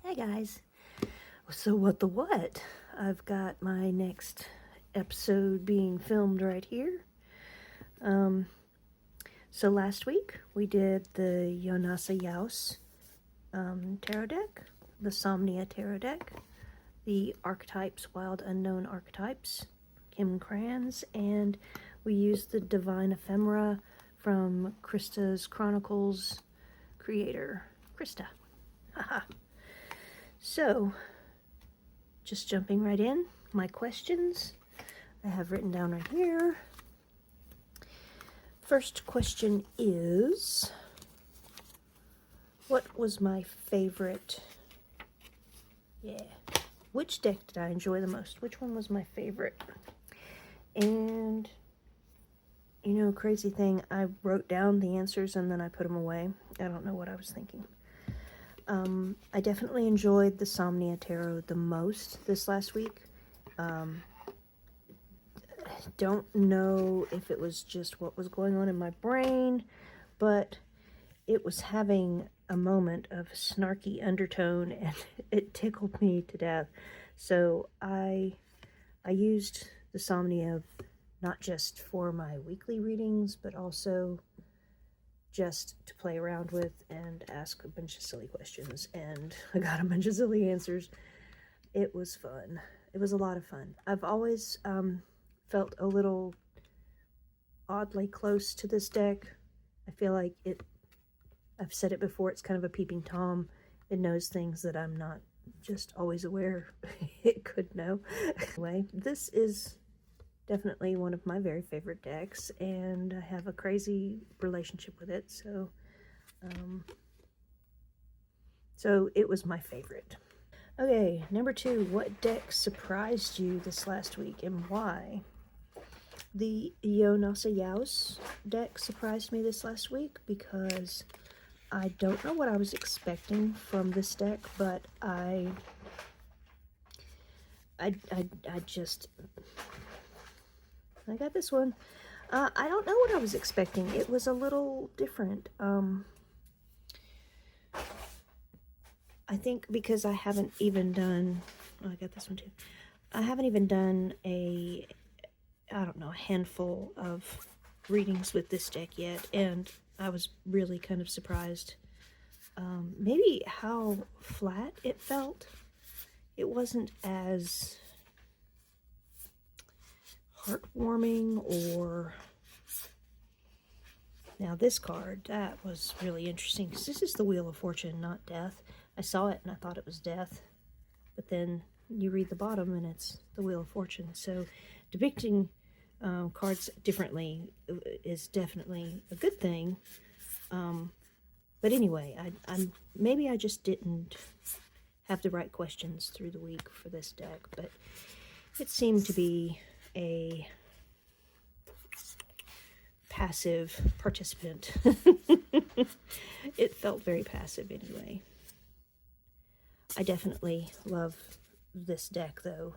Hey guys. So what the what? I've got my next episode being filmed right here. So last week we did the Yonasa Yaus tarot deck, the Somnia tarot deck, the archetypes, Wild Unknown Archetypes, Kim Kranz, and we used the Divine Ephemera from Krista's Chronicles creator, Krista. Haha. So, just jumping right in, my questions I have written down right here. First question is, what was my favorite? Which deck did I enjoy the most? Which one was my favorite? And, crazy thing, I wrote down the answers and then I put them away. I don't know what I was thinking. I definitely enjoyed the Somnia Tarot the most this last week. Don't know if it was just what was going on in my brain, but it was having a moment of snarky undertone and it tickled me to death. So I used the Somnia not just for my weekly readings, but also just to play around with and ask a bunch of silly questions, and I got a bunch of silly answers. It was fun. It was a lot of fun. I've always felt a little oddly close to this deck. I feel like I've said it before, it's kind of a peeping Tom. It knows things that I'm not just always aware it could know. Anyway, this is definitely one of my very favorite decks, and I have a crazy relationship with it, so it was my favorite. Okay, number 2, what deck surprised you this last week and why? The Yonasa Yaus deck surprised me this last week because I don't know what I was expecting from this deck, but I got this one. I don't know what I was expecting. It was a little different. I think because I haven't even done... Oh, I got this one too. I haven't even done a handful of readings with this deck yet, and I was really kind of surprised. Maybe how flat it felt. It wasn't as heartwarming or... Now this card, that was really interesting because this is the Wheel of Fortune, not Death. I saw it and I thought it was Death, but then you read the bottom and it's the Wheel of Fortune. So depicting cards differently is definitely a good thing. But anyway, maybe I just didn't have the right questions through the week for this deck, but it seemed to be a passive participant. It felt very passive anyway. I definitely love this deck though.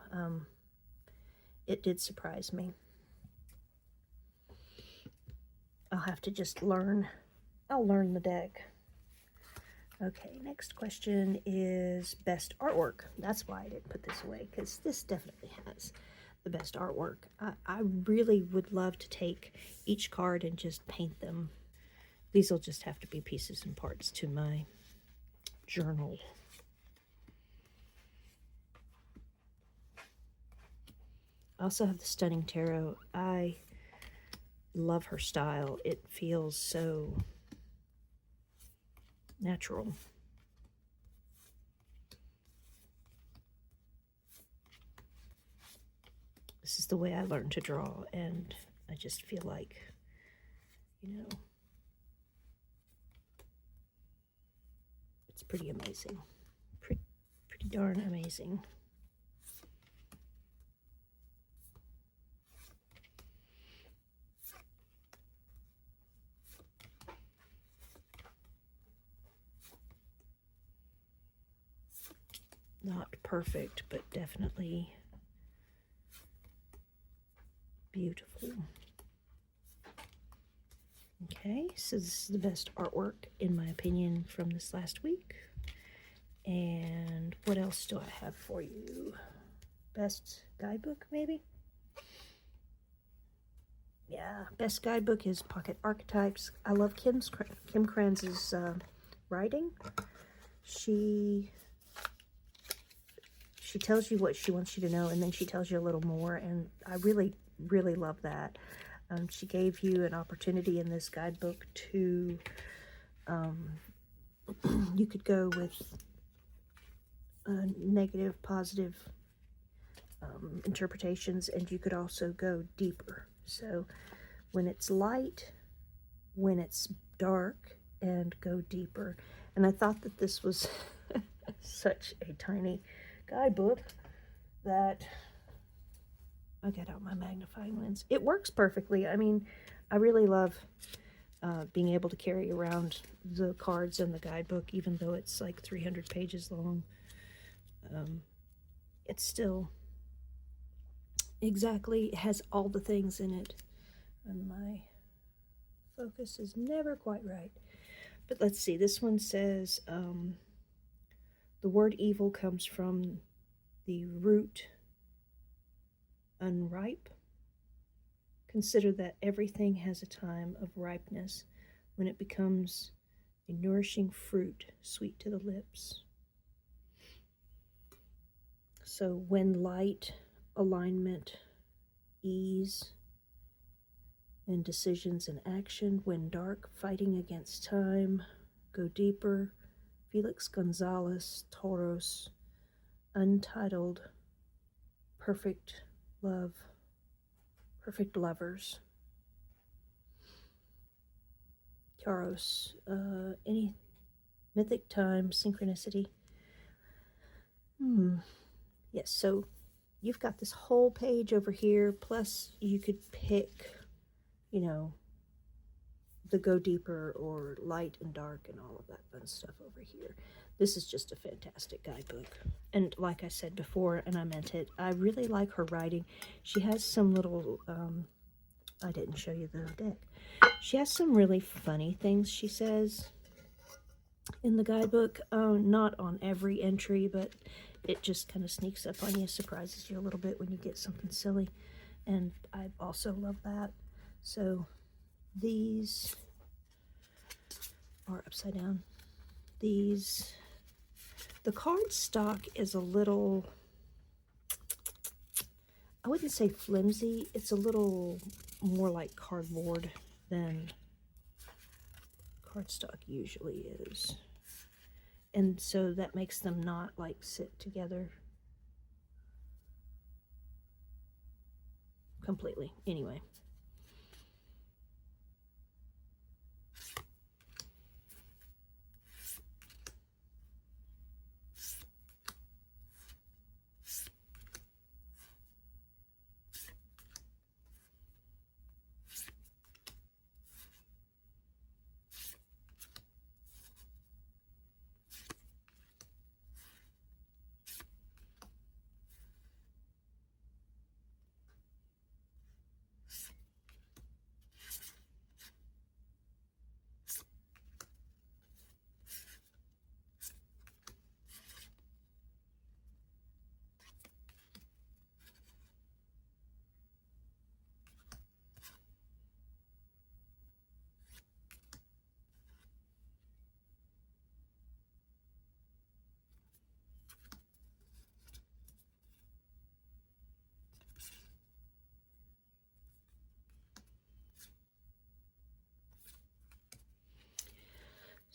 It did surprise me. I'll have to just learn. I'll learn the deck. Okay, next question is best artwork. That's why I didn't put this away, because this definitely has the best artwork. I really would love to take each card and just paint them. These will just have to be pieces and parts to my journal. I also have the Stunning Tarot. I love her style. It feels so natural. This is the way I learned to draw, and I just feel like, it's pretty amazing. Pretty darn amazing. Not perfect, but definitely beautiful. Okay, so this is the best artwork, in my opinion, from this last week. And what else do I have for you? Best guidebook, maybe? Yeah, best guidebook is Pocket Archetypes. I love Kim Kranz's writing. She tells you what she wants you to know, and then she tells you a little more, and I really, really love that. She gave you an opportunity in this guidebook to, you could go with negative, positive interpretations, and you could also go deeper. So when it's light, when it's dark, and go deeper. And I thought that this was such a tiny guidebook that I got out my magnifying lens. It works perfectly. I mean, I really love being able to carry around the cards in the guidebook, even though it's like 300 pages long. It's still exactly has all the things in it, and my focus is never quite right. But let's see, this one says the word evil comes from the root unripe. Consider that everything has a time of ripeness when it becomes a nourishing fruit, sweet to the lips. So when light, alignment, ease, and decisions in action. When dark, fighting against time. Go deeper. Felix Gonzalez, Toros, Untitled, Perfect Love, Perfect Lovers. Taros, any mythic time, synchronicity. Yes, so you've got this whole page over here, plus you could pick, you know, the go deeper or light and dark and all of that fun stuff over here. This is just a fantastic guidebook. And like I said before, and I meant it, I really like her writing. She has some little, I didn't show you the deck. She has some really funny things she says in the guidebook. Not on every entry, but it just kind of sneaks up on you, surprises you a little bit when you get something silly. And I also love that. So these are upside down. These, the card stock is a little, I wouldn't say flimsy. It's a little more like cardboard than cardstock usually is. And so that makes them not like sit together completely. Anyway.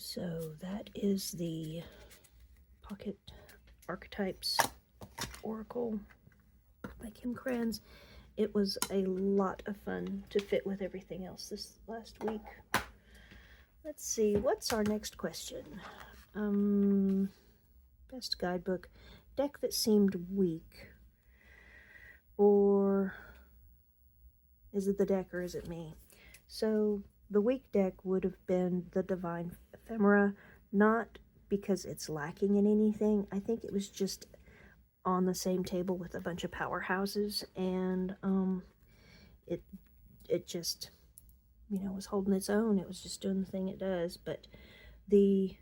So that is the Pocket Archetypes Oracle by Kim Kranz. It was a lot of fun to fit with everything else this last week. Let's see, what's our next question? Best guidebook. Deck that seemed weak. Or is it the deck or is it me? So the weak deck would have been the Divine Ephemera, not because it's lacking in anything. I think it was just on the same table with a bunch of powerhouses, and it just, you know, was holding its own. It was just doing the thing it does. But the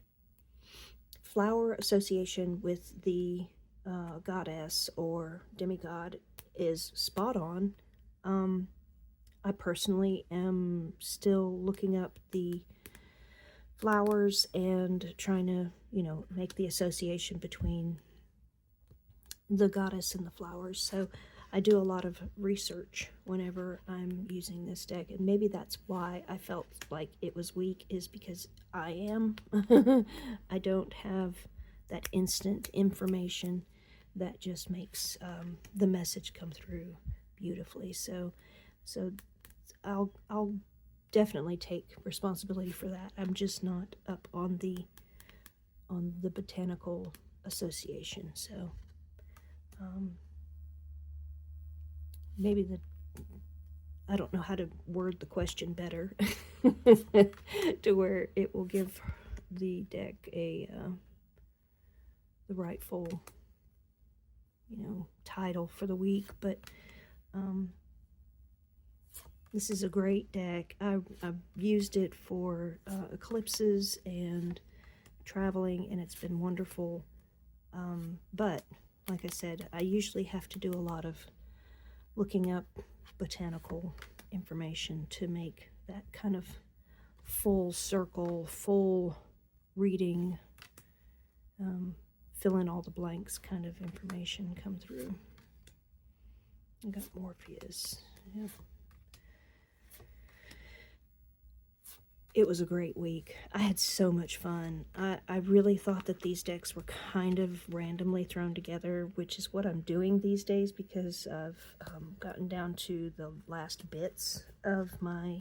flower association with the goddess or demigod is spot on. I personally am still looking up the flowers and trying to, you know, make the association between the goddess and the flowers. So I do a lot of research whenever I'm using this deck, and maybe that's why I felt like it was weak, is because I am. I don't have that instant information that just makes the message come through beautifully. So I'll definitely take responsibility for that. I'm just not up on the botanical association. So maybe I don't know how to word the question better to where it will give the deck the rightful, you know, title for the week. But this is a great deck. I've used it for eclipses and traveling, and it's been wonderful. But like I said, I usually have to do a lot of looking up botanical information to make that kind of full circle, full reading, fill in all the blanks kind of information come through. I got Morpheus. Yeah. It was a great week. I had so much fun. I really thought that these decks were kind of randomly thrown together, which is what I'm doing these days because I've gotten down to the last bits of my,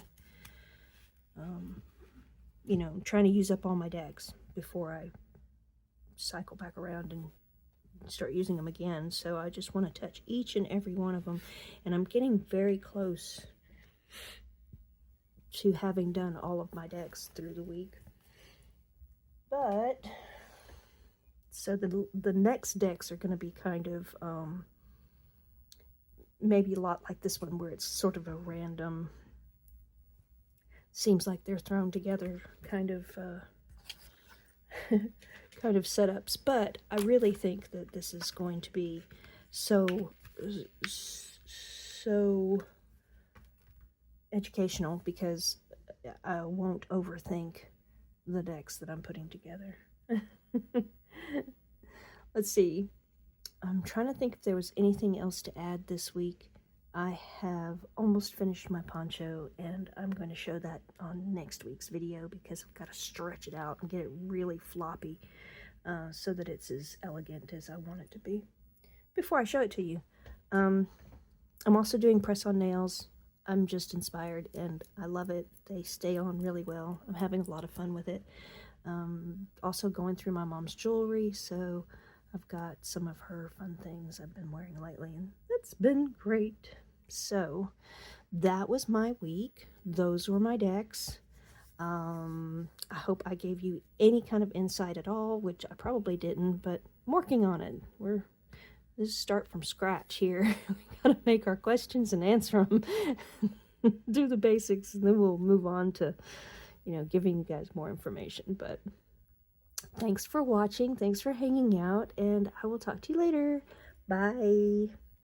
you know, trying to use up all my decks before I cycle back around and start using them again. So I just want to touch each and every one of them, and I'm getting very close to having done all of my decks through the week. But so the next decks are going to be kind of maybe a lot like this one, where it's sort of a random, seems like they're thrown together kind of kind of setups. But I really think that this is going to be so educational, because I won't overthink the decks that I'm putting together. Let's see. I'm trying to think if there was anything else to add this week. I have almost finished my poncho, and I'm going to show that on next week's video because I've got to stretch it out and get it really floppy so that it's as elegant as I want it to be. Before I show it to you, I'm also doing press-on nails. I'm just inspired, and I love it. They stay on really well. I'm having a lot of fun with it. Also going through my mom's jewelry, so I've got some of her fun things I've been wearing lately, and it's been great. So that was my week. Those were my decks. I hope I gave you any kind of insight at all, which I probably didn't, but I'm working on it. Let's start from scratch here. We gotta make our questions and answer them. Do the basics, and then we'll move on to, you know, giving you guys more information. But thanks for watching. Thanks for hanging out, and I will talk to you later. Bye.